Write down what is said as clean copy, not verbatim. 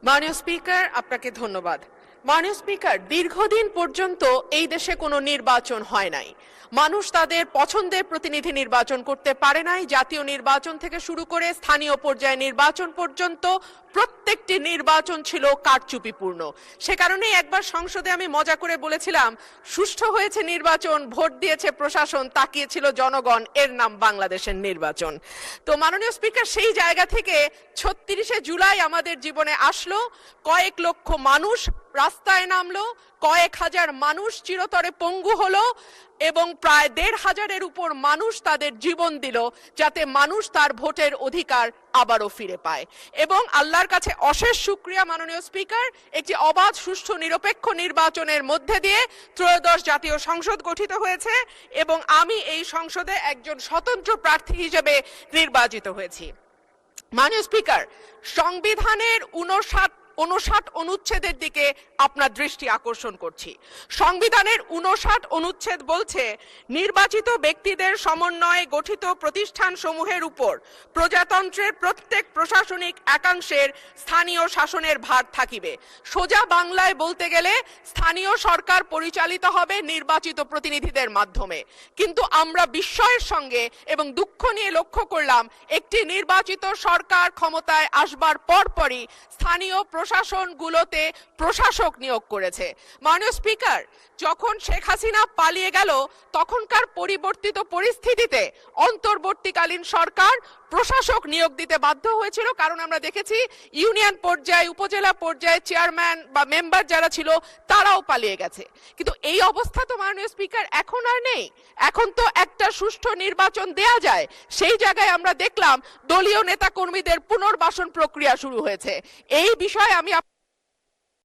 মাননীয় স্পিকার, আপনাকে ধন্যবাদ। মাননীয় স্পিকার, দীর্ঘদিন পর্যন্ত এই দেশে কোনো নির্বাচন হয় নাই। মানুষ তাদের পছন্দের প্রতিনিধি নির্বাচন করতে পারে নাই। জাতীয় নির্বাচন থেকে শুরু করে স্থানীয় পর্যায়ে নির্বাচন পর্যন্ত প্রত্যেকটি নির্বাচন ছিল কারচুপিপূর্ণ। সে কারণেই একবার সংসদে আমি মজা করে বলেছিলাম, সুষ্ঠু হয়েছে নির্বাচন, ভোট দিয়েছে প্রশাসন, তাকিয়েছিল জনগণ, এর নাম বাংলাদেশের নির্বাচন। তো মাননীয় স্পিকার, সেই জায়গা থেকে ৩৬শে জুলাই আমাদের জীবনে আসলো, কয়েক লক্ষ মানুষ রাস্তায় নামলো, কয়েক হাজার মানুষ চিরতরে পঙ্গু হলো এবং প্রায় ১৫০০-এর উপর মানুষ তাদের জীবন দিল যাতে মানুষ তার ভোটের অধিকার আবারও ফিরে পায়। এবং আল্লাহর কাছে অশেষ শুকরিয়া মাননীয় স্পিকার, একটি অবাধ, সুষ্ঠু, নিরপেক্ষ নির্বাচনের মধ্যে দিয়ে ত্রয়োদশ জাতীয় সংসদ গঠিত হয়েছে এবং আমি এই সংসদে একজন স্বতন্ত্র প্রার্থী হিসেবে নির্বাচিত হয়েছি। মাননীয় স্পিকার, সংবিধানের ৫৯ অনুচ্ছেদের দিকে আপনার দৃষ্টি আকর্ষণ করছি। সংবিধানের ৫৯ অনুচ্ছেদ বলছে, নির্বাচিত ব্যক্তিদের সমন্বয়ে গঠিত প্রতিষ্ঠান সমূহের উপর প্রজাতন্ত্রের প্রত্যেক প্রশাসনিক একাংশের স্থানীয় শাসনের ভার থাকিবে। সোজা বাংলায় বলতে গেলে স্থানীয় সরকার পরিচালিত হবে নির্বাচিত প্রতিনিধিদের মাধ্যমে। কিন্তু আমরা বিস্ময়ের সঙ্গে এবং দুঃখ নিয়ে লক্ষ্য করলাম, একটি নির্বাচিত সরকার ক্ষমতায় আসবার পরপরই স্থানীয় প্রশাসনগুলোতে প্রশাসক নিয়োগ করেছে। মাননীয় স্পিকার, যখন শেখ হাসিনা পালিয়ে গেল তখনকার পরিবর্তিত পরিস্থিতিতে অন্তর্বর্তীকালীন সরকার প্রশাসক নিয়োগ দিতে বাধ্য হয়েছিল, কারণ আমরা দেখেছি ইউনিয়ন পর্যায়ে, উপজেলা পর্যায়ে চেয়ারম্যান বা মেম্বার যারা ছিল তারাও পালিয়ে গেছে। কিন্তু এই অবস্থা তো মাননীয় স্পিকার এখন আর নেই। এখন তো একটা সুষ্ঠু নির্বাচন দেয়া যায়। সেই জায়গায় আমরা দেখলাম দলীয় নেতা কর্মীদের পুনর্বাসন প্রক্রিয়া শুরু হয়েছে। এই বিষয়ে আমি